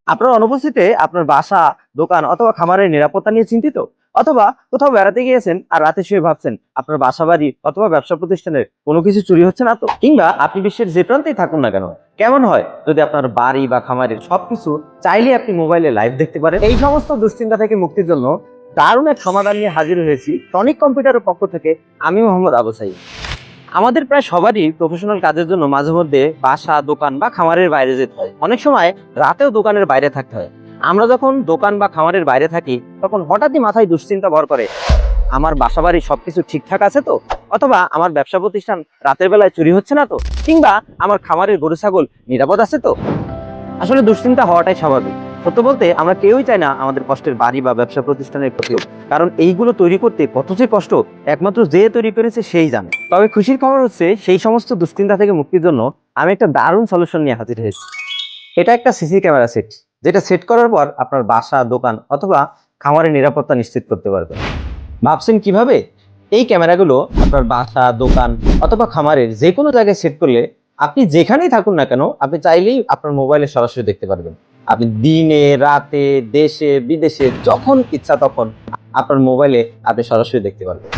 আপনার অনুপস্থিতিতে আপনার বাসা, দোকান অথবা খামারের নিরাপত্তা নিয়ে চিন্তিত? অথবা কোথাও বেড়াতে গিয়েছেন আর রাতে শুয়ে ভাবছেন আপনার বাসা বাড়ি অথবা ব্যবসা প্রতিষ্ঠানের কোনো কিছু চুরি হচ্ছে না তো? কিংবা আপনি বিশ্বের যে প্রান্তেই থাকুন না কেন, কেমন হয় যদি আপনার বাড়ি বা খামারের সবকিছু চাইলে আপনি মোবাইলে লাইভ দেখতে পারেন? এই সমস্ত দুশ্চিন্তা থেকে মুক্তির জন্য দারুণ এক সমাধান নিয়ে হাজির হয়েছি টনিক কম্পিউটারের পক্ষ থেকে। আমি মোহাম্মদ আবু সাইদ। আমাদের প্রায় সবারই প্রফেশনাল কাজের জন্য মাঝে মধ্যে বাসা, দোকান বা খামারের বাইরে যেতে হয়। অনেক সময় রাতেও দোকানের বাইরে থাকতে হয়। আমরা যখন দোকান বা খামারের বাইরে থাকি তখন হঠাৎই মাথায় দুশ্চিন্তা ভর করে, আমার বাসা বাড়ি সবকিছু ঠিকঠাক আছে তো? অথবা আমার ব্যবসা প্রতিষ্ঠান রাতের বেলায় চুরি হচ্ছে না তো? কিংবা আমার খামারের গরু ছাগল নিরাপদ আছে তো? আসলে দুশ্চিন্তা হওয়াটাই স্বাভাবিক। সত্য বলতে আমরা কেউই চাই না আমাদের কষ্টের বাড়ি বা ব্যবসা প্রতিষ্ঠানের ক্ষতি হোক। কারণ এইগুলো তৈরি করতে কত যে কষ্ট একমাত্র যে তৈরি করেছে সেই জানে। তবে খুশির খবর হচ্ছে, সেই সমস্ত দুশ্চিন্তা থেকে মুক্তির জন্য আমি একটা দারুণ সলিউশন নিয়ে হাজির হয়েছি। এটা একটা সিসি ক্যামেরা সেট, যেটা সেট করার পর আপনার বাসা, দোকান অথবা খামারের নিরাপত্তা নিশ্চিত করতে পারবেন। ভাবছেন কিভাবে? এই ক্যামেরাগুলো আপনার বাসা, দোকান অথবা খামারের যে কোনো জায়গায় সেট করলে আপনি যেখানেই থাকুন না কেন, আপনি চাইলেই আপনার মোবাইলে সরাসরি দেখতে পারবেন। আপনি দিনে, রাতে, দেশে, বিদেশে যখন ইচ্ছা তখন আপনার মোবাইলে আপনি সরাসরি দেখতে পারবেন।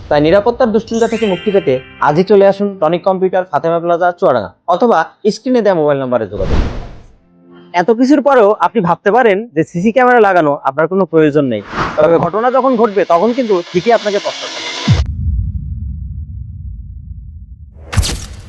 তাই নিরাপত্তার দুশ্চিন্তা থেকে মুক্তি পেতে আজই চলে আসুন tonic computer, Fatema plaza, Chuadanga, অথবা স্ক্রিনে দেওয়া মোবাইল নাম্বারে যোগাযোগ করুন। এত কিছুর পরেও আপনি ভাবতে পারেন যে সিসি ক্যামেরা লাগানো আপনার কোনো প্রয়োজন নেই। তবে ঘটনা যখন ঘটবে তখন কিন্তু ঠিকই আপনাকে পস্তাতে হবে।